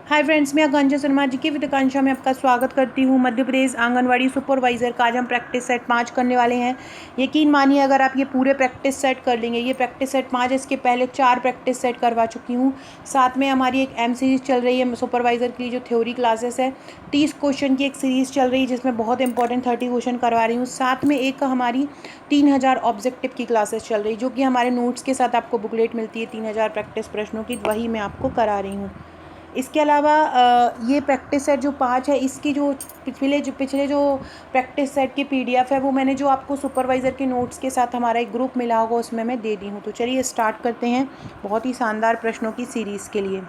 Hi friends, मैं आकांक्षा शर्मा जी की with आकांक्षा में आपका स्वागत करती हूँ। मध्य प्रदेश आंगनवाड़ी सुपरवाइज़र का आज हम प्रैक्टिस सेट 5 करने वाले हैं। यकीन मानिए, अगर आप ये पूरे प्रैक्टिस सेट कर लेंगे, ये प्रैक्टिस सेट 5, इसके पहले 4 प्रैक्टिस सेट करवा चुकी हूँ। साथ में हमारी एक एम सीरीज़ चल रही है सुपरवाइज़र की, जो थ्योरी क्लासेस है। 30 क्वेश्चन की एक सीरीज़ चल रही है, जिसमें बहुत इंपॉर्टेंट 30 क्वेश्चन करवा रही हूँ। साथ में एक हमारी 3000 ऑब्जेक्टिव की क्लासेस चल रही, जो कि हमारे नोट्स के साथ आपको बुकलेट मिलती है 3000 प्रैक्टिस प्रश्नों की, वही मैं आपको करा रही हूँ। इसके अलावा ये प्रैक्टिस सेट जो 5 है, इसकी जो पिछले जो प्रैक्टिस सेट की पीडीएफ है, वो मैंने जो आपको सुपरवाइज़र के नोट्स के साथ हमारा एक ग्रुप मिला होगा, उसमें मैं दे दी हूँ। तो चलिए स्टार्ट करते हैं बहुत ही शानदार प्रश्नों की सीरीज़ के लिए।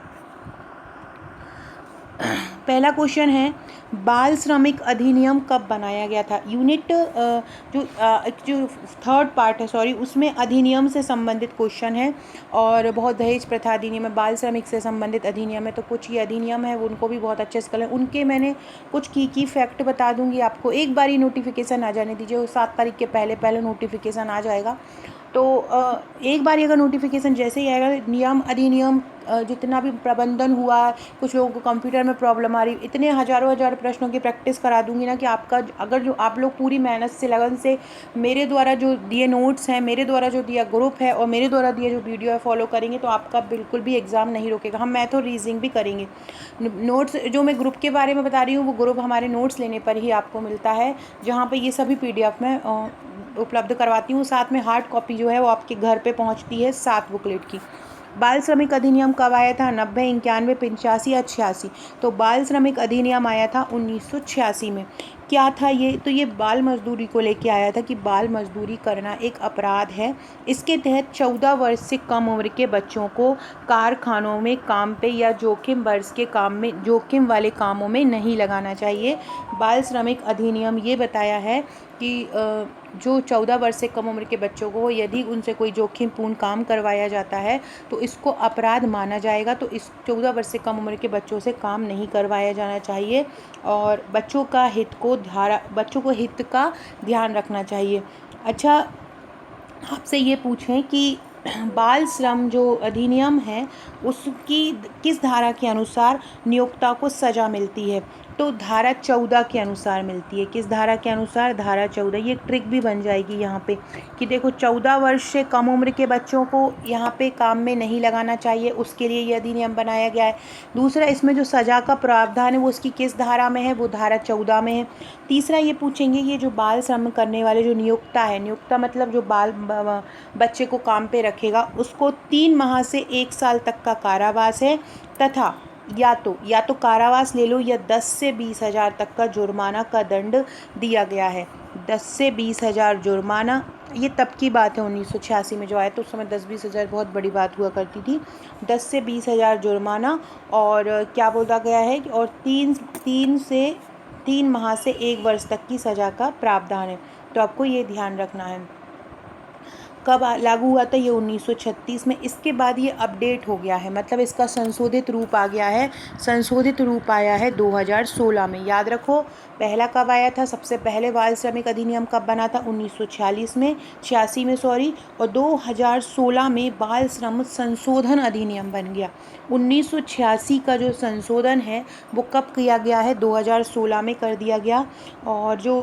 पहला क्वेश्चन है, बाल श्रमिक अधिनियम कब बनाया गया था। यूनिट जो थर्ड पार्ट है, सॉरी, उसमें अधिनियम से संबंधित क्वेश्चन है और बहुत दहेज प्रथा अधिनियम है, बाल श्रमिक से संबंधित अधिनियम है। तो कुछ ये अधिनियम है, उनको भी बहुत अच्छे से करें। उनके मैंने कुछ की फैक्ट बता दूंगी आपको। एक बार ही नोटिफिकेशन आ जाने दीजिए, वो 7 तारीख के पहले नोटिफिकेशन आ जाएगा। तो एक बार अगर नोटिफिकेशन जैसे ही आएगा, नियम अधिनियम जितना भी प्रबंधन हुआ, कुछ लोगों को कंप्यूटर में प्रॉब्लम आ रही, इतने हज़ारों प्रश्नों की प्रैक्टिस करा दूंगी ना कि आपका, अगर जो आप लोग पूरी मेहनत से, लगन से मेरे द्वारा जो दिए नोट्स हैं, मेरे द्वारा जो दिया ग्रुप है और मेरे द्वारा दिए जो वीडियो है फॉलो करेंगे, तो आपका बिल्कुल भी एग्ज़ाम नहीं रुकेगा। हम मैथ और रीजनिंग भी करेंगे। नोट्स जो मैं ग्रुप के बारे में बता रही हूँ, वो ग्रुप हमारे नोट्स लेने पर ही आपको मिलता है, जहाँ पर ये सभी PDF में उपलब्ध करवाती हूँ। साथ में हार्ड कॉपी जो है वो आपके घर पे पहुँचती है 7 बुकलेट की। बाल श्रमिक अधिनियम कब आया था? 90, 91, 85 या 86? तो बाल श्रमिक अधिनियम आया था 1986 में। क्या था ये? तो ये बाल मजदूरी को लेके आया था कि बाल मजदूरी करना एक अपराध है। इसके तहत 14 वर्ष से कम उम्र के बच्चों को कारखानों में काम पे या जोखिम वाले कामों में नहीं लगाना चाहिए। बाल श्रमिक अधिनियम ये बताया है कि जो 14 वर्ष से कम उम्र के बच्चों को, यदि उनसे कोई जोखिमपूर्ण काम करवाया जाता है तो इसको अपराध माना जाएगा। तो इस 14 वर्ष से कम उम्र के बच्चों से काम नहीं करवाया जाना चाहिए और बच्चों को हित का ध्यान रखना चाहिए। अच्छा, आपसे ये पूछें कि बाल श्रम जो अधिनियम है, उसकी किस धारा के अनुसार नियोक्ता को सज़ा मिलती है? तो धारा 14 के अनुसार मिलती है। किस धारा के अनुसार? धारा 14। ये ट्रिक भी बन जाएगी यहाँ पे कि देखो, 14 वर्ष से कम उम्र के बच्चों को यहाँ पे काम में नहीं लगाना चाहिए, उसके लिए ये अधिनियम बनाया गया है। दूसरा, इसमें जो सज़ा का प्रावधान है वो उसकी किस धारा में है? वो धारा 14 में है। तीसरा, ये पूछेंगे, ये जो बाल श्रम करने वाले जो नियोक्ता है, नियोक्ता मतलब जो बच्चे को काम पे रखेगा, उसको 3 माह से 1 साल तक का कारावास है, तथा या तो कारावास ले लो या 10 से 20 हज़ार तक का जुर्माना का दंड दिया गया है। 10 से 20 हज़ार जुर्माना, ये तब की बात है 1986 में जो आया, तो उस समय 10-20 हज़ार बहुत बड़ी बात हुआ करती थी। 10 से 20 हज़ार जुर्माना और क्या बोला गया है कि और 3 माह से 1 वर्ष तक की सज़ा का प्रावधान है। तो आपको ये ध्यान रखना है। कब लागू हुआ था? ये 1936 में। इसके बाद ये अपडेट हो गया है, मतलब इसका संशोधित रूप आ गया है। संशोधित रूप आया है 2016 में। याद रखो, पहला कब आया था? सबसे पहले बाल श्रमिक अधिनियम कब बना था? 1946 में, 86 में सॉरी, और 2016 में बाल श्रम संशोधन अधिनियम बन गया। 1986 का जो संशोधन है वो कब किया गया है? 2016 में कर दिया गया। और जो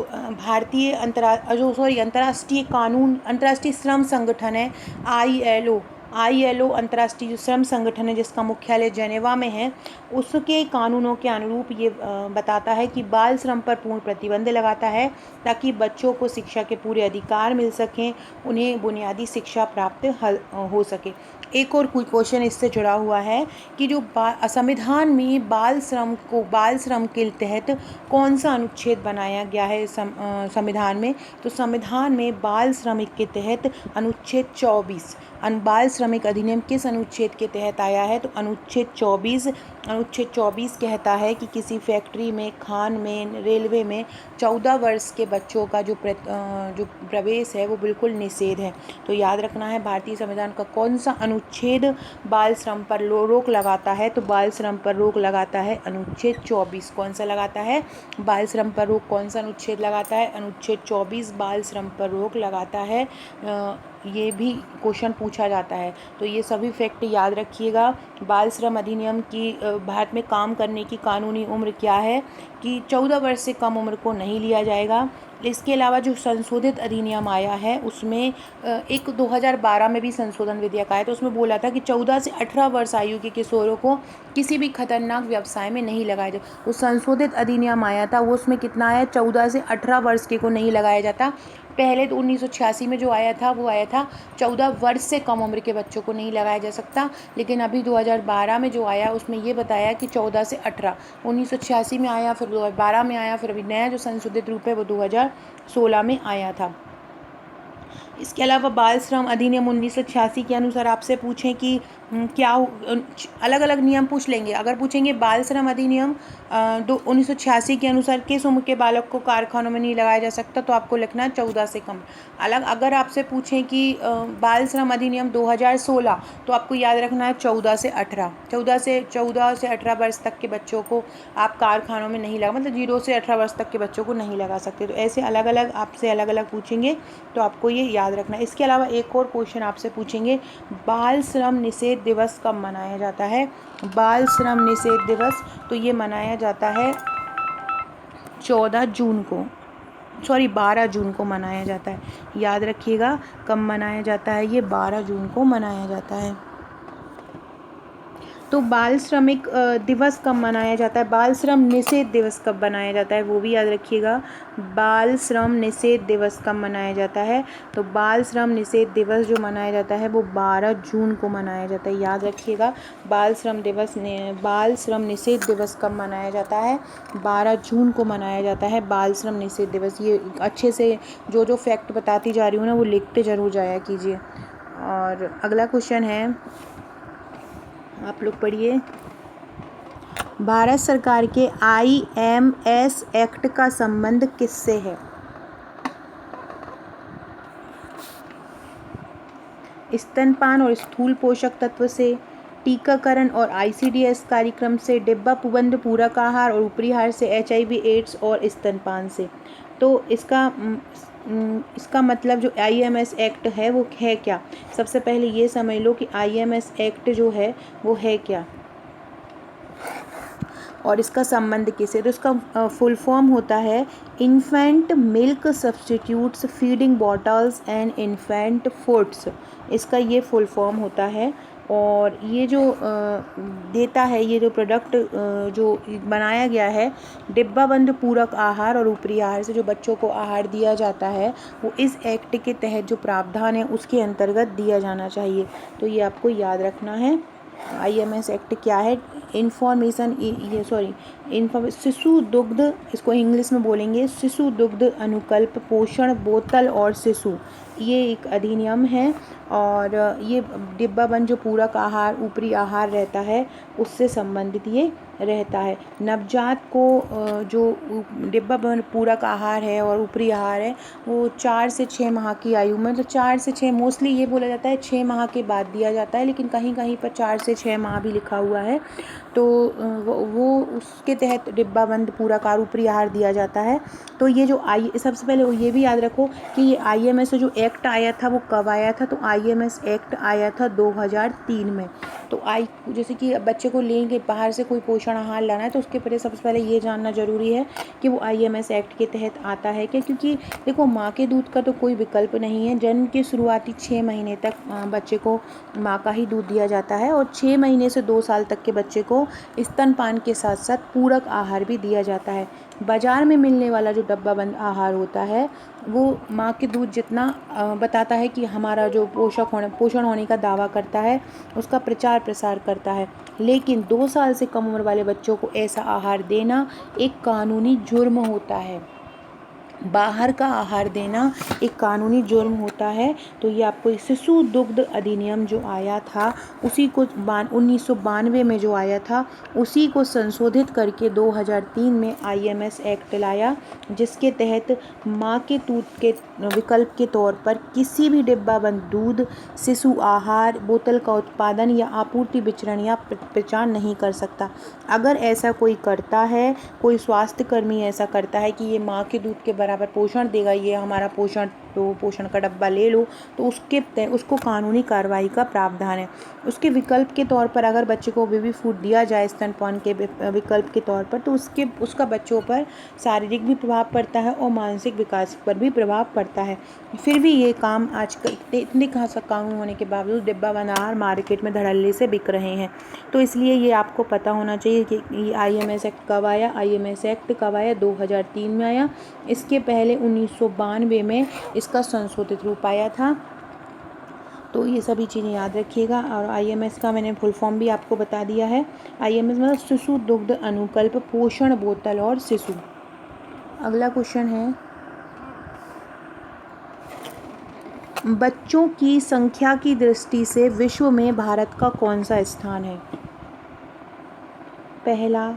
अंतर्राष्ट्रीय श्रम संगठन है, ILO अंतर्राष्ट्रीय जो श्रम संगठन है, जिसका मुख्यालय जेनेवा में है, उसके कानूनों के अनुरूप ये बताता है कि बाल श्रम पर पूर्ण प्रतिबंध लगाता है, ताकि बच्चों को शिक्षा के पूरे अधिकार मिल सकें, उन्हें बुनियादी शिक्षा प्राप्त हो सके। एक और कोई क्वेश्चन इससे जुड़ा हुआ है कि जो संविधान में बाल श्रम के तहत कौन सा अनुच्छेद बनाया गया है संविधान में? तो संविधान में बाल श्रमिक के तहत अनुच्छेद 24, बाल श्रमिक अधिनियम किस अनुच्छेद के तहत आया है? तो अनुच्छेद 24 कहता है कि किसी फैक्ट्री में, खान में, रेलवे में 14 वर्ष के बच्चों का जो प्रवेश है वो बिल्कुल निषेध है। तो याद रखना है, भारतीय संविधान का कौन सा अनुच्छेद बाल श्रम पर रोक लगाता है? तो बाल श्रम पर रोक लगाता है अनुच्छेद 24। कौन सा लगाता है? बाल श्रम पर रोक कौन सा अनुच्छेद लगाता है? अनुच्छेद 24 बाल श्रम पर रोक लगाता है। ये भी क्वेश्चन पूछा जाता है। तो ये सभी फैक्ट याद रखिएगा। बाल श्रम अधिनियम की भारत में काम करने की कानूनी उम्र क्या है कि 14 वर्ष से कम उम्र को नहीं लिया जाएगा। इसके अलावा जो संशोधित अधिनियम आया है उसमें एक 2012 में भी संशोधन विधेयक आया, तो उसमें बोला था कि 14 से 18 वर्ष आयु के किशोरों को किसी भी खतरनाक व्यवसाय में नहीं लगाया जाए। वो संशोधित अधिनियम आया था, वो उसमें कितना है, 14 से 18 वर्ष के को नहीं लगाया जाता। पहले तो 1986 में जो आया था वो आया था 14 वर्ष से कम उम्र के बच्चों को नहीं लगाया जा सकता, लेकिन अभी 2012 में जो आया उसमें ये बताया कि 14 से 18। 1986 में आया, फिर 2012 में आया, फिर अभी नया जो संशोधित रूप है वो 2016 में आया था। इसके अलावा बाल श्रम अधिनियम 1986 के अनुसार आपसे पूछें कि क्या अलग अलग नियम पूछ लेंगे। अगर पूछेंगे बाल श्रम अधिनियम 1986 के अनुसार किस उम्र के बालक को कारखानों में नहीं लगाया जा सकता, तो आपको लिखना है 14 से कम। अगर आपसे पूछें कि बाल श्रम अधिनियम 2016, तो आपको याद रखना है 14 से 18। 14 से 18 वर्ष तक के बच्चों को आप कारखानों में नहीं लगा, मतलब 0 से 18 वर्ष तक के बच्चों को नहीं लगा सकते। तो ऐसे अलग अलग आपसे अलग अलग पूछेंगे, तो आपको ये याद रखना है। इसके अलावा एक और क्वेश्चन आपसे पूछेंगे, बाल श्रम निषेध दिवस कब मनाया जाता है। बाल श्रम निषेध दिवस तो ये मनाया जाता है 12 जून को मनाया जाता है। याद रखिएगा कब मनाया जाता है, ये 12 जून को मनाया जाता है। तो बाल श्रमिक दिवस कब मनाया जाता है, बाल श्रम निषेध दिवस कब मनाया जाता है, वो भी याद रखिएगा। बाल श्रम निषेध दिवस कब मनाया जाता है, तो बाल श्रम निषेध दिवस जो मनाया जाता है वो 12 जून को मनाया जाता है। याद रखिएगा बाल श्रम निषेध दिवस कब मनाया जाता है, 12 जून को मनाया जाता है बाल श्रम निषेध दिवस। ये अच्छे से जो फैक्ट बताती जा रही हूँ ना वो लिखते ज़रूर जाया कीजिए। और अगला क्वेश्चन है, आप लोग पढ़िए। भारत सरकार के IMS एक्ट का संबंध किससे है। स्तनपान और स्थूल पोषक तत्व से, टीकाकरण और ICDS कार्यक्रम से, डिब्बा बंद पूरक आहार और ऊपरी आहार से, HIV एड्स और स्तनपान से। तो इसका मतलब जो IMS एक्ट है वो है क्या। सबसे पहले ये समझ लो कि IMS एक्ट जो है वो है क्या और इसका संबंध किससे। तो इसका फुल फॉर्म होता है infant milk substitutes feeding bottles and infant foods. इसका ये फुल फॉर्म होता है। और ये जो देता है, ये जो प्रोडक्ट जो बनाया गया है, डिब्बा बंद पूरक आहार और ऊपरी आहार से जो बच्चों को आहार दिया जाता है वो इस एक्ट के तहत जो प्रावधान है उसके अंतर्गत दिया जाना चाहिए। तो ये आपको याद रखना है। IMS एक्ट क्या है, शिशु दुग्ध, इसको इंग्लिश में बोलेंगे शिशु दुग्ध अनुकल्प पोषण बोतल और शिशु, ये एक अधिनियम है। और ये डिब्बा बंद जो पूरक आहार ऊपरी आहार रहता है उससे संबंधित ये रहता है। नवजात को जो डिब्बा बंद पूरक आहार है और ऊपरी आहार है वो 4 से 6 माह की आयु में, तो 4 से 6 मोस्टली ये बोला जाता है 6 माह के बाद दिया जाता है, लेकिन कहीं कहीं पर 4 से 6 माह भी लिखा हुआ है। तो वो उसके तहत डिब्बा बंद पूरक आहार ऊपरी आहार दिया जाता है। तो ये जो सबसे पहले ये भी याद रखो कि ये IMS जो एक्ट आया था वो कब आया था। तो IMS एक्ट आया था 2003 में। तो जैसे कि बच्चे को लेंगे बाहर से कोई पोषण आहार लाना है तो उसके पहले सबसे पहले ये जानना ज़रूरी है कि वो IMS एक्ट के तहत आता है क्या। क्योंकि देखो माँ के दूध का तो कोई विकल्प नहीं है। जन्म के शुरुआती 6 महीने तक बच्चे को माँ का ही दूध दिया जाता है और 6 महीने से 2 साल तक के बच्चे को स्तनपान के साथ साथ पूरक आहार भी दिया जाता है। बाज़ार में मिलने वाला जो डब्बा बंद आहार होता है वो माँ के दूध जितना बताता है कि हमारा जो पोषण होने का दावा करता है उसका प्रचार प्रसार करता है, लेकिन 2 साल से कम उम्र वाले बच्चों को ऐसा आहार देना एक कानूनी जुर्म होता है। बाहर का आहार देना एक कानूनी जुर्म होता है। तो ये आपको शिशु दुग्ध अधिनियम जो आया था उसी को 1992 में जो आया था उसी को संशोधित करके 2003 में IMS एक्ट लाया, जिसके तहत माँ के दूध के विकल्प के तौर पर किसी भी डिब्बा बंद दूध, शिशु आहार, बोतल का उत्पादन या आपूर्ति वितरण या प्रचार नहीं कर सकता। अगर ऐसा कोई करता है, कोई स्वास्थ्य कर्मी ऐसा करता है कि ये माँ के दूध के बराबर पोषण देगा, ये हमारा पोषण लो, पोषण का डब्बा ले लो, तो उसको कानूनी कार्रवाई का प्रावधान है। उसके विकल्प के तौर पर अगर बच्चे को बेबी फूड दिया जाए स्तनपान के विकल्प के तौर पर, तो उसका बच्चों पर शारीरिक भी प्रभाव पड़ता है और मानसिक विकास पर भी प्रभाव पड़ता है। फिर भी ये काम आजकल इतने कानून होने के बावजूद डिब्बा बंद आहार मार्केट में धड़ल्ले से बिक रहे हैं। तो इसलिए ये आपको पता होना चाहिए कि ये IMS एक्ट कब आया। IMS एक्ट कब आया? 2003 में आया। इसके पहले 1992 में इसका संशोधित रूप आया था। तो ये सभी चीज़ें याद रखिएगा। और IMS का मैंने फुल फॉर्म भी आपको बता दिया है। IMS मतलब शिशु दुग्ध अनुकल्प पोषण बोतल और शिशु। अगला क्वेश्चन है, बच्चों की संख्या की दृष्टि से विश्व में भारत का कौन सा स्थान है? पहला,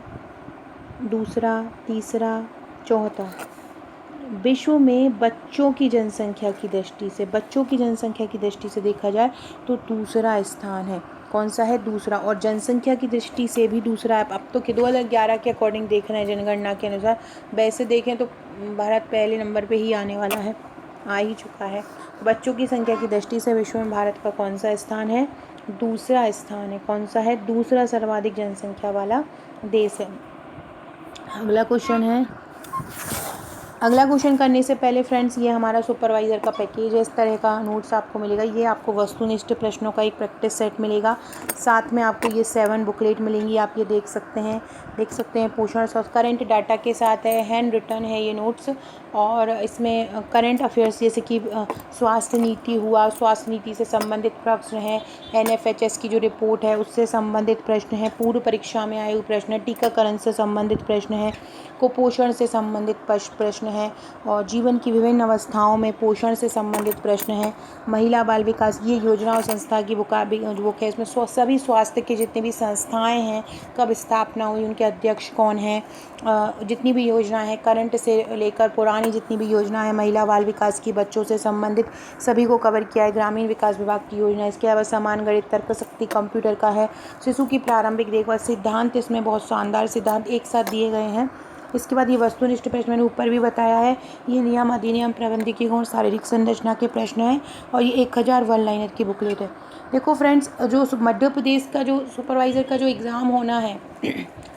दूसरा, तीसरा, चौथा। विश्व में बच्चों की जनसंख्या की दृष्टि से देखा जाए तो दूसरा स्थान है। कौन सा है? दूसरा। और जनसंख्या की दृष्टि से भी दूसरा है। अब तो 2011 के अकॉर्डिंग देख रहे हैं, जनगणना के अनुसार। वैसे देखें तो भारत पहले नंबर पे ही आने वाला है, आ ही चुका है। बच्चों की संख्या की दृष्टि से विश्व में भारत का कौन सा स्थान है? दूसरा स्थान है। कौन सा है? दूसरा सर्वाधिक जनसंख्या वाला देश है। अगला क्वेश्चन करने से पहले फ्रेंड्स, ये हमारा सुपरवाइज़र का पैकेज है। इस तरह का नोट्स आपको मिलेगा। ये आपको वस्तुनिष्ठ प्रश्नों का एक प्रैक्टिस सेट मिलेगा। साथ में आपको ये 7 बुकलेट मिलेंगी। आप ये देख सकते हैं पोषण स्वास्थ्य करंट डाटा के साथ है, हैंड रिटन है ये नोट्स। और इसमें करंट अफेयर्स जैसे कि स्वास्थ्य नीति हुआ, स्वास्थ्य नीति से संबंधित प्रश्न है, NFHS की जो रिपोर्ट है उससे संबंधित प्रश्न है, पूर्व परीक्षा में आए हुए प्रश्न है, टीकाकरण से संबंधित प्रश्न है, कुपोषण से संबंधित प्रश्न है, और जीवन की विभिन्न अवस्थाओं में पोषण से संबंधित प्रश्न है, महिला बाल विकास ये योजना और संस्था की बुक है। इसमें सभी स्वास्थ्य के जितने भी संस्थाएं हैं, कब स्थापना हुई, उनके अध्यक्ष कौन हैं, जितनी भी योजनाएं हैं करंट से लेकर पुरानी जितनी भी योजना है महिला बाल विकास की, बच्चों से संबंधित सभी को कवर किया है। ग्रामीण विकास विभाग की योजना, इसके अलावा समान गणित, तर्क शक्ति, कंप्यूटर का है, शिशु की प्रारंभिक देखभाल, सिद्धांत, इसमें बहुत शानदार सिद्धांत एक साथ दिए गए हैं। इसके बाद ये वस्तुनिष्ठ प्रश्न मैंने ऊपर भी बताया है, ये नियम अधिनियम प्रबंधकीय गुण शारीरिक संरचना के प्रश्न हैं, और ये 1000 वन लाइनर की बुकलेट है। देखो फ्रेंड्स, जो मध्य प्रदेश का जो सुपरवाइज़र का जो एग्ज़ाम होना है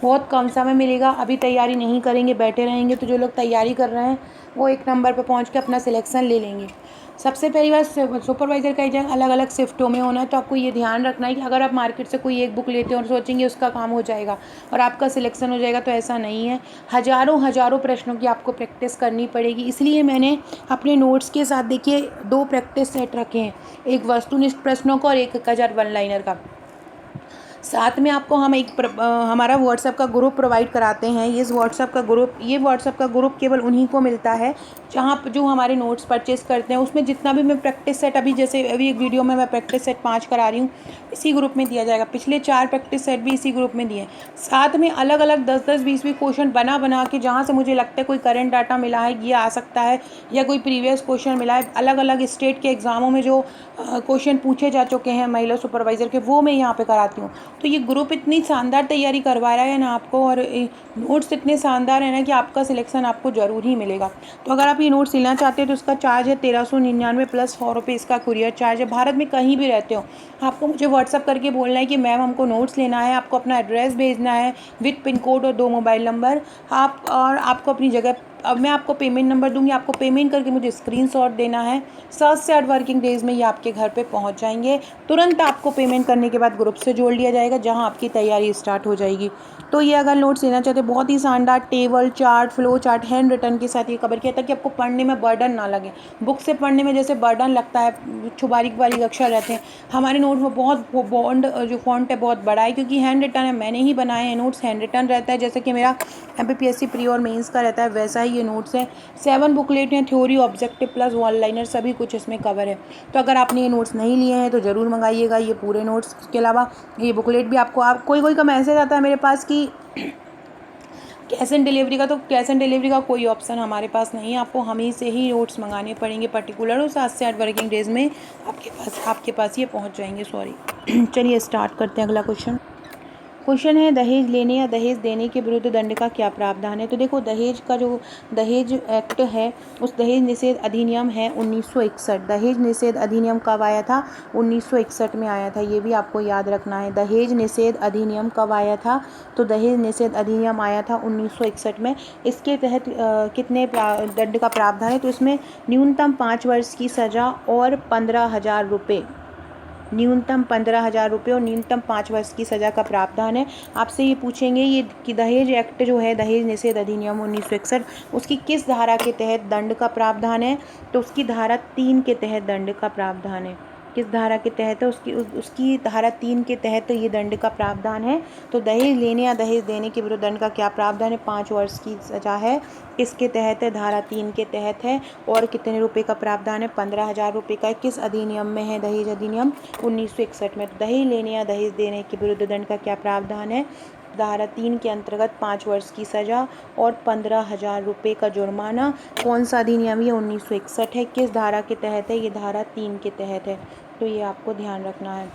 बहुत कम समय मिलेगा। अभी तैयारी नहीं करेंगे, बैठे रहेंगे, तो जो लोग तैयारी कर रहे हैं वो एक नंबर पर पहुंच के अपना सिलेक्शन ले लेंगे। सबसे पहली बात, सुपरवाइज़र का एग्जाम अलग अलग शिफ्टों में होना है। तो आपको ये ध्यान रखना है कि अगर आप मार्केट से कोई एक बुक लेते हैं और सोचेंगे उसका काम हो जाएगा और आपका सिलेक्शन हो जाएगा, तो ऐसा नहीं है। हज़ारों प्रश्नों की आपको प्रैक्टिस करनी पड़ेगी। इसलिए मैंने अपने नोट्स के साथ देखिए 2 प्रैक्टिस सेट रखे हैं, एक वस्तुनिष्ठ प्रश्नों का और एक 1000 वन लाइनर का। साथ में आपको हम हमारा व्हाट्सएप का ग्रुप प्रोवाइड कराते हैं। ये व्हाट्सएप का ग्रुप केवल उन्हीं को मिलता है जो हमारे नोट्स परचेस करते हैं। उसमें जितना भी मैं प्रैक्टिस सेट अभी एक वीडियो में मैं प्रैक्टिस सेट 5 करा रही हूँ, इसी ग्रुप में दिया जाएगा। पिछले 4 प्रैक्टिस सेट भी इसी ग्रुप में दिए। साथ में अलग अलग 10-10, 20-20 क्वेश्चन बना के, जहाँ से मुझे लगता है कोई करंट डाटा मिला है ये आ सकता है, या कोई प्रीवियस क्वेश्चन मिला है, अलग अलग स्टेट के एग्जामों में जो क्वेश्चन पूछे जा चुके हैं महिला सुपरवाइज़र के, वो मैं यहाँ पे कराती हूँ। तो ये ग्रुप इतनी शानदार तैयारी करवा रहा है ना आपको, और नोट्स इतने शानदार है ना कि आपका सिलेक्शन आपको ज़रूर ही मिलेगा। तो अगर आप ये नोट्स लेना चाहते हैं तो इसका चार्ज है 1399 प्लस 100 रुपये इसका कुरियर चार्ज है। भारत में कहीं भी रहते हो आपको मुझे व्हाट्सअप करके बोलना है कि मैम हमको नोट्स लेना है, आपको अपना एड्रेस भेजना है विद पिन कोड और 2 मोबाइल नंबर, आपको अपनी जगह, अब मैं आपको पेमेंट नंबर दूंगी, आपको पेमेंट करके मुझे स्क्रीनशॉट देना है। 7 से 8 वर्किंग डेज़ में ये आपके घर पे पहुंच जाएंगे। तुरंत आपको पेमेंट करने के बाद ग्रुप से जोड़ लिया जाएगा, जहां आपकी तैयारी स्टार्ट हो जाएगी। तो ये अगर नोट्स लेना चाहते हैं, बहुत ही शानदार table chart, flow chart, hand written के साथ ये कवर किया ताकि आपको पढ़ने में बर्डन ना लगे। बुक से पढ़ने में जैसे बर्डन लगता है, बारीक बारीक अक्षर रहते हैं, हमारे नोट में बहुत जो फॉन्ट है बहुत बड़ा है, क्योंकि हैंड रिटन है, मैंने ही बनाए हैं नोट्स। हैंड रिटन रहता है जैसे कि मेरा MPPSC प्री और मेंस का रहता है, वैसा ही ये नोट्स हैं। 7 बुकलेट हैं, theory, objective plus one liner, सभी कुछ इसमें कवर है। तो अगर आपने ये नोट्स नहीं लिए हैं तो ज़रूर मंगाइएगा ये पूरे नोट्स। इसके अलावा ये बुकलेट भी आपको कोई का मैसेज आता है मेरे पास कि कैश ऑन डिलीवरी का, तो कैश ऑन डिलीवरी का कोई ऑप्शन हमारे पास नहीं है, आपको हम ही से ही नोट्स मंगाने पड़ेंगे पर्टिकुलर, और 7 से 8 वर्किंग डेज़ में आपके पास ये पहुंच जाएंगे। चलिए स्टार्ट करते हैं अगला क्वेश्चन। क्वेश्चन है दहेज लेने या दहेज देने के विरुद्ध दंड का क्या प्रावधान है। तो देखो दहेज का जो दहेज एक्ट है, उस दहेज निषेध अधिनियम है 1961। दहेज निषेध अधिनियम कब आया था? 1961 में आया था। ये भी आपको याद रखना है। दहेज निषेध अधिनियम कब आया था? तो दहेज निषेध अधिनियम आया था 1961 में। इसके तहत कितने दंड का प्रावधान है? तो इसमें न्यूनतम 5 वर्ष की सज़ा और 15,000 रुपये, न्यूनतम 15,000 रुपये और न्यूनतम 5 वर्ष की सज़ा का प्रावधान है। आपसे ये पूछेंगे ये कि दहेज एक्ट जो है, दहेज निषेध अधिनियम 1961, उसकी किस धारा के तहत दंड का प्रावधान है? तो उसकी धारा 3 के तहत दंड का प्रावधान है। किस धारा के तहत है? उसकी धारा 3 के तहत ये दंड का प्रावधान है। तो दहेज लेने या दहेज देने के विरुद्ध दंड का क्या प्रावधान है? 5 वर्ष की सज़ा है। किसके तहत है? धारा 3 के तहत है। और कितने रुपए का प्रावधान है? 15,000 रुपये का। किस अधिनियम में है? दहेज अधिनियम 1961 में। दहेज लेने या दहेज देने के विरुद्ध दंड का क्या प्रावधान है? धारा 3 के अंतर्गत 5 वर्ष की सज़ा और 15,000 रुपये का जुर्माना। कौन सा अधिनियम? ये 1961 है। किस धारा के तहत है? ये धारा 3 के तहत है। तो ये आपको ध्यान रखना है।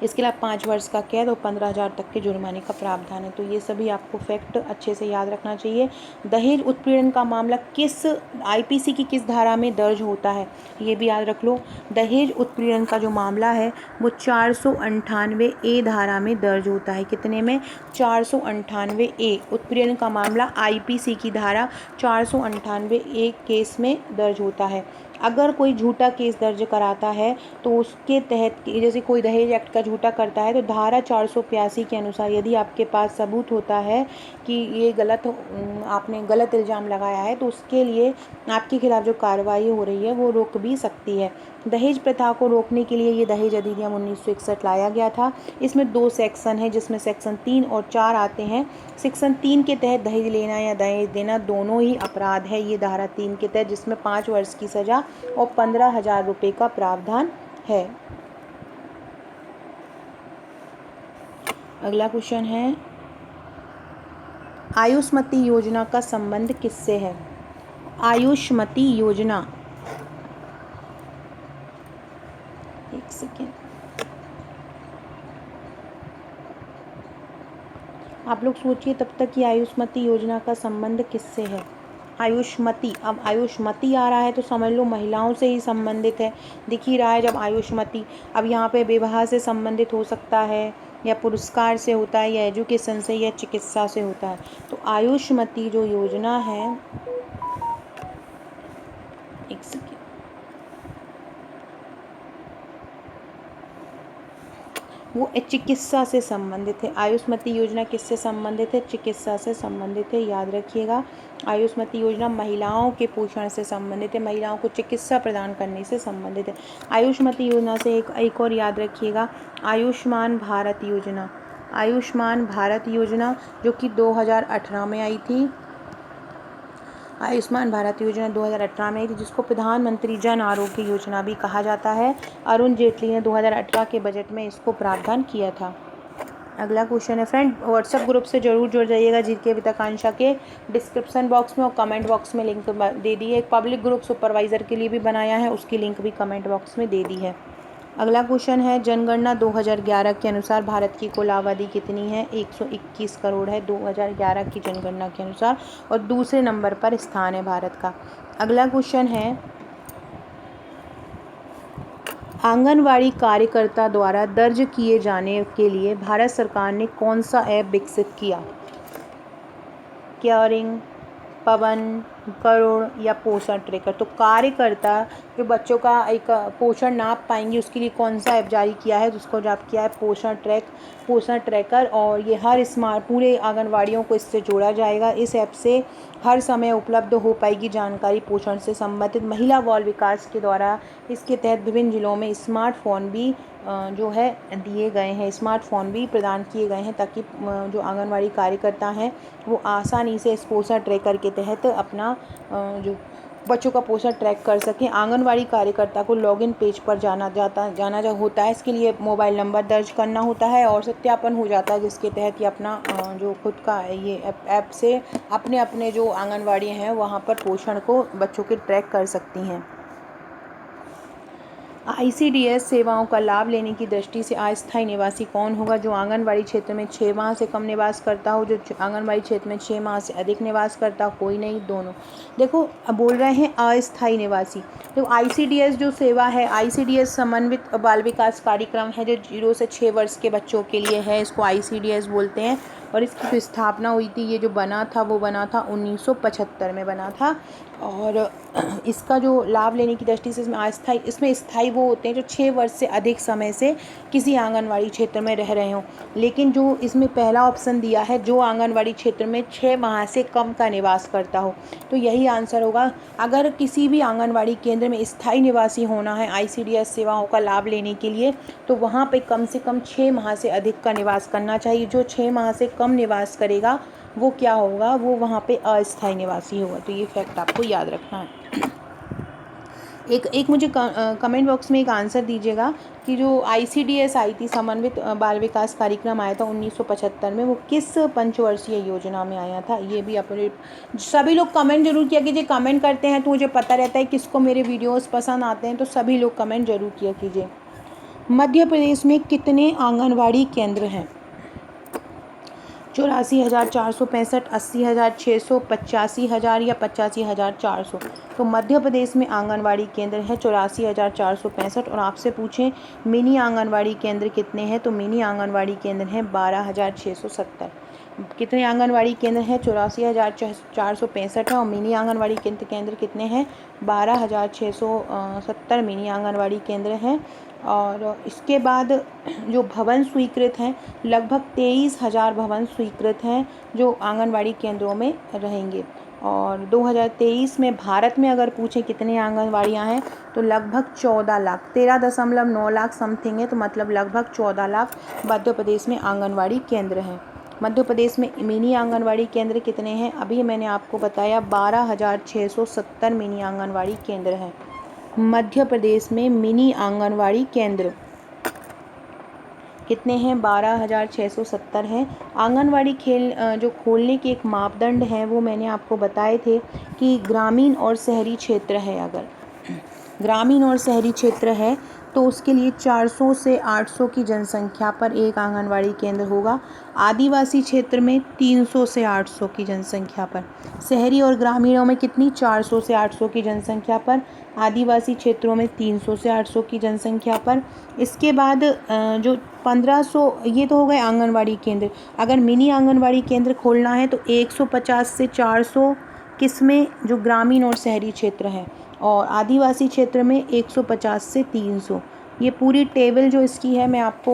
इसके अलावा 5 वर्ष का कैद और 15,000 तक के जुर्माने का प्रावधान है। तो ये सभी आपको फैक्ट अच्छे से याद रखना चाहिए। दहेज उत्पीड़न का मामला किस आईपीसी की किस धारा में दर्ज होता है? ये भी याद रख लो। दहेज उत्पीड़न का जो मामला है वो 498 धारा में दर्ज होता है। कितने में? 498 उत्पीड़न का मामला आईपीसी की धारा 498 केस में दर्ज होता है। अगर कोई झूठा केस दर्ज कराता है तो उसके तहत, जैसे कोई दहेज एक्ट का झूठा करता है, तो धारा 485 के अनुसार यदि आपके पास सबूत होता है कि ये आपने गलत इल्ज़ाम लगाया है, तो उसके लिए आपके खिलाफ़ जो कार्रवाई हो रही है वो रोक भी सकती है। दहेज प्रथा को रोकने के लिए ये दहेज अधिनियम 1961 लाया गया था। इसमें 2 सेक्शन है, जिसमें सेक्शन 3 और 4 आते हैं। सेक्शन 3 के तहत दहेज लेना या दहेज देना दोनों ही अपराध है। ये धारा 3 के तहत, जिसमें 5 वर्ष की सज़ा और 15,000 रुपये का प्रावधान है। अगला क्वेश्चन है आयुष्मती योजना का संबंध किससे है? आयुष्मती योजना, एक सेकेंड, आप लोग सोचिए तब तक कि आयुष्मती योजना का संबंध किससे है। आयुष्मती, अब आयुष्मती आ रहा है तो समझ लो महिलाओं से ही संबंधित है। दिख ही रहा है जब आयुष्मती। अब यहाँ पे विवाह से संबंधित हो सकता है, या पुरस्कार से होता है, या एजुकेशन से, या चिकित्सा से होता है। तो आयुष्मती जो योजना है, एक सेकेंड, वो चिकित्सा से संबंधित है। आयुष्मती योजना किससे संबंधित है? चिकित्सा से संबंधित है, याद रखिएगा। आयुष्मती योजना महिलाओं के पोषण से संबंधित है, महिलाओं को चिकित्सा प्रदान करने से संबंधित है। आयुष्मती योजना से एक और याद रखिएगा, आयुष्मान भारत योजना। आयुष्मान भारत योजना जो कि 2018 में आई थी। आयुष्मान भारत योजना 2018 में आई थी, जिसको प्रधानमंत्री जन आरोग्य योजना भी कहा जाता है। अरुण जेटली ने 2018 के बजट में इसको प्रावधान किया था। अगला क्वेश्चन है फ्रेंड, व्हाट्सएप ग्रुप से जरूर जुड़ जाइएगा। जीके अभी तक आकांक्षा के डिस्क्रिप्शन बॉक्स में और कमेंट बॉक्स में लिंक दे दी है। एक पब्लिक ग्रुप सुपरवाइज़र के लिए भी बनाया है, उसकी लिंक भी कमेंट बॉक्स में दे दी है। अगला क्वेश्चन है, जनगणना 2011 के अनुसार भारत की कुल आबादी कितनी है? 121 करोड़ है 2011 की जनगणना के अनुसार, और दूसरे नंबर पर स्थान है भारत का। अगला क्वेश्चन है, आंगनवाड़ी कार्यकर्ता द्वारा दर्ज किए जाने के लिए भारत सरकार ने कौन सा ऐप विकसित किया? केयरिंग, पवन, करुण या पोषण ट्रैकर? तो कार्यकर्ता जो बच्चों का एक पोषण नाप पाएंगे उसके लिए कौन सा ऐप जारी किया है? तो उसको जारी किया है पोषण ट्रैकर। और ये हर स्मार्ट पूरे आंगनवाड़ियों को इससे जोड़ा जाएगा। इस ऐप से हर समय उपलब्ध हो पाएगी जानकारी पोषण से संबंधित। महिला बाल विकास के द्वारा इसके तहत विभिन्न जिलों में स्मार्टफोन भी जो है दिए गए हैं, स्मार्टफोन भी प्रदान किए गए हैं, ताकि जो आंगनवाड़ी कार्यकर्ता हैं वो आसानी से इस पोषण ट्रैकर के तहत अपना जो बच्चों का पोषण ट्रैक कर सकें। आंगनवाड़ी कार्यकर्ता को लॉगिन पेज पर जाना होता है। इसके लिए मोबाइल नंबर दर्ज करना होता है और सत्यापन हो जाता है, जिसके तहत ये अपना जो खुद का ये ऐप से अपने जो आंगनवाड़ी हैं वहाँ पर पोषण को बच्चों के ट्रैक कर सकती हैं। आईसीडीएस सेवाओं का लाभ लेने की दृष्टि से अस्थायी निवासी कौन होगा? जो आंगनबाड़ी क्षेत्र में 6 माह से कम निवास करता हो, जो आंगनबाड़ी क्षेत्र में 6 माह से अधिक निवास करता हो, कोई नहीं, दोनों। देखो अब बोल रहे हैं अस्थायी निवासी। तो आईसीडीएस जो सेवा है, आईसीडीएस समन्वित बाल विकास कार्यक्रम है जो 0 से 6 वर्ष के बच्चों के लिए है, इसको आईसीडीएस बोलते हैं। और इसकी जो स्थापना हुई थी, ये जो बना था वो बना था 1975 में बना था। और इसका जो लाभ लेने की दृष्टि से इसमें स्थायी वो होते हैं जो 6 वर्ष से अधिक समय से किसी आंगनवाड़ी क्षेत्र में रह रहे हों। लेकिन जो इसमें पहला ऑप्शन दिया है, जो आंगनवाड़ी क्षेत्र में 6 माह से कम का निवास करता हो, तो यही आंसर होगा। अगर किसी भी आंगनवाड़ी केंद्र में स्थायी निवासी होना है आईसीडीएस सेवाओं का लाभ लेने के लिए, तो वहाँ पे कम से कम 6 माह से अधिक का निवास करना चाहिए। जो 6 माह से कम निवास करेगा वो क्या होगा? वो वहाँ पे अस्थायी निवासी होगा। तो ये फैक्ट आपको याद रखना है। एक मुझे कमेंट बॉक्स में एक आंसर दीजिएगा कि जो आईसीडीएस आई थी, समन्वित बाल विकास कार्यक्रम आया था 1975 में, वो किस पंचवर्षीय योजना में आया था? ये भी अपने सभी लोग कमेंट जरूर किया कीजिए। कमेंट करते हैं तो मुझे पता रहता है किसको मेरे वीडियोस पसंद आते हैं, तो सभी लोग कमेंट जरूर किया कीजिए। मध्य प्रदेश में कितने आंगनवाड़ी केंद्र हैं? 84,465, 80,600, 85,000 या 85,400। तो मध्य प्रदेश में आंगनवाड़ी केंद्र है 84,465। और आपसे पूछें मिनी आंगनवाड़ी केंद्र कितने हैं, तो मिनी आंगनवाड़ी केंद्र हैं 12,670। कितने आंगनवाड़ी केंद्र हैं? 84,465 है। और मिनी आंगनवाड़ी केंद्र कितने हैं? 12,670 मिनी आंगनवाड़ी केंद्र हैं। और इसके बाद जो भवन स्वीकृत हैं, लगभग 23,000 भवन स्वीकृत हैं जो आंगनवाड़ी केंद्रों में रहेंगे। और 2023 में भारत में अगर पूछें कितने आंगनवाड़ियां हैं, तो लगभग 14 लाख, 13.9 लाख समथिंग है, तो मतलब लगभग 14 लाख मध्य प्रदेश में आंगनवाड़ी केंद्र हैं। मध्य प्रदेश में मिनी आंगनवाड़ी केंद्र कितने हैं? अभी मैंने आपको बताया 12,670 मिनी आंगनवाड़ी केंद्र हैं मध्य प्रदेश में। मिनी आंगनवाड़ी केंद्र कितने हैं? 12,670 हैं। आंगनवाड़ी जो खोलने के एक मापदंड हैं वो मैंने आपको बताए थे कि ग्रामीण और शहरी क्षेत्र है। अगर ग्रामीण और शहरी क्षेत्र है तो उसके लिए 400 से 800 की जनसंख्या पर एक आंगनवाड़ी केंद्र होगा। आदिवासी क्षेत्र में 300 से 800 की जनसंख्या पर। शहरी और ग्रामीणों में कितनी? 400 से 800 की जनसंख्या पर। आदिवासी क्षेत्रों में 300 से 800 की जनसंख्या पर। इसके बाद जो 1500, ये तो हो गए आंगनवाड़ी केंद्र। अगर मिनी आंगनवाड़ी केंद्र खोलना है तो 150 से 400 किसमें? जो ग्रामीण और शहरी क्षेत्र हैं। और आदिवासी क्षेत्र में 150 से 300। ये पूरी टेबल जो इसकी है मैं आपको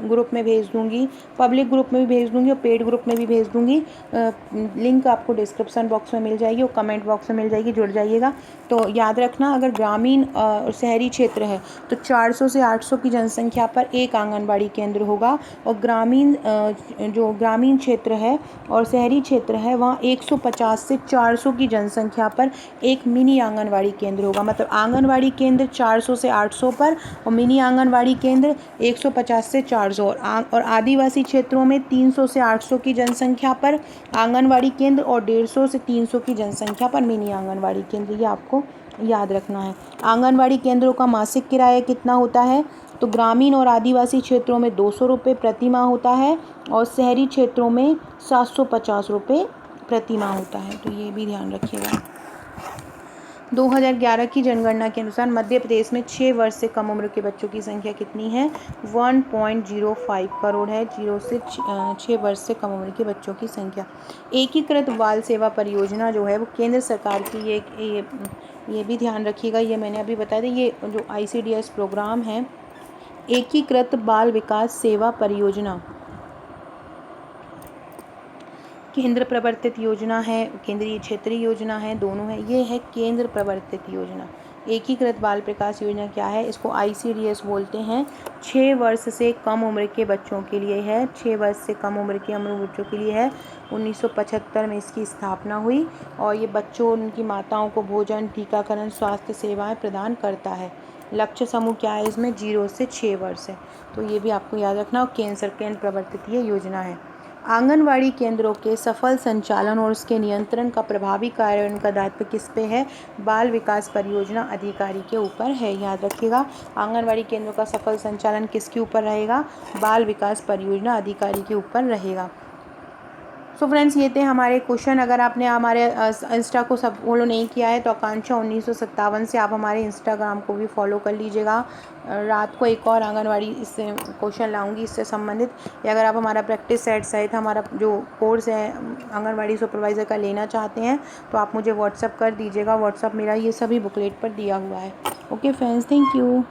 ग्रुप में भेज दूंगी, पब्लिक ग्रुप में भी भेज दूंगी और पेड ग्रुप में भी भेज दूंगी। लिंक आपको डिस्क्रिप्शन बॉक्स में मिल जाएगी और कमेंट बॉक्स में मिल जाएगी, जुड़ जाइएगा। तो याद रखना, अगर ग्रामीण और शहरी क्षेत्र है तो 400 से 800 की जनसंख्या पर एक आंगनबाड़ी केंद्र होगा। और जो ग्रामीण क्षेत्र है और शहरी क्षेत्र है वहाँ 150 से 400 की जनसंख्या पर एक मिनी आंगनवाड़ी केंद्र होगा। मतलब आंगनवाड़ी केंद्र 400 से 800 पर और मिनी आंगनवाड़ी केंद्र 150 से 400। और आदिवासी क्षेत्रों में 300 से 800 की जनसंख्या पर आंगनवाड़ी केंद्र और 150 से 300 की जनसंख्या पर मिनी आंगनवाड़ी केंद्र। ये आपको याद रखना है। आंगनवाड़ी केंद्रों का मासिक किराया कितना होता है? तो ग्रामीण और आदिवासी क्षेत्रों में 200 रुपये प्रति माह होता है और शहरी क्षेत्रों में 750 रुपये प्रति माह होता है। तो ये भी ध्यान रखिएगा। 2011 की जनगणना के अनुसार मध्य प्रदेश में 6 वर्ष से कम उम्र के बच्चों की संख्या कितनी है? 1.05 करोड़ है। 0 से 6 वर्ष से कम उम्र के बच्चों की संख्या। एकीकृत बाल सेवा परियोजना जो है वो केंद्र सरकार की ये भी ध्यान रखिएगा, ये मैंने अभी बताया था। ये जो आईसीडीएस प्रोग्राम है, एकीकृत बाल विकास सेवा परियोजना, केंद्र प्रवर्तित योजना है, केंद्रीय क्षेत्रीय योजना है, दोनों है। ये है केंद्र प्रवर्तित योजना। एकीकृत बाल विकास योजना क्या है? इसको आईसीडीएस बोलते हैं। 6 वर्ष से कम उम्र के बच्चों के लिए है। 6 वर्ष से कम उम्र के बच्चों के लिए है। 1975 में इसकी स्थापना हुई और ये बच्चों, उनकी माताओं को भोजन, टीकाकरण, स्वास्थ्य सेवाएं प्रदान करता है। लक्ष्य समूह क्या है इसमें? 0 से 6 वर्ष है। तो ये भी आपको याद रखना। और केंद्र प्रवर्तित ये योजना है। आंगनवाड़ी केंद्रों के सफल संचालन और उसके नियंत्रण का प्रभावी कार्यान्वयन का दायित्व किस पे है? बाल विकास परियोजना अधिकारी के ऊपर है। याद रखिएगा, आंगनवाड़ी केंद्रों का सफल संचालन किसके ऊपर रहेगा? बाल विकास परियोजना अधिकारी के ऊपर रहेगा। सो फ्रेंड्स, ये थे हमारे क्वेश्चन। अगर आपने हमारे इंस्टा को सब फॉलो नहीं किया है तो आकांक्षा 1957 से आप हमारे इंस्टाग्राम को भी फॉलो कर लीजिएगा। रात को एक और आंगनवाड़ी इससे क्वेश्चन लाऊंगी इससे संबंधित। या अगर आप हमारा प्रैक्टिस सेट सहित हमारा जो कोर्स है आंगनवाड़ी सुपरवाइज़र का लेना चाहते हैं तो आप मुझे व्हाट्सअप कर दीजिएगा। व्हाट्सअप मेरा ये सभी बुकलेट पर दिया हुआ है। Okay friends, thank you.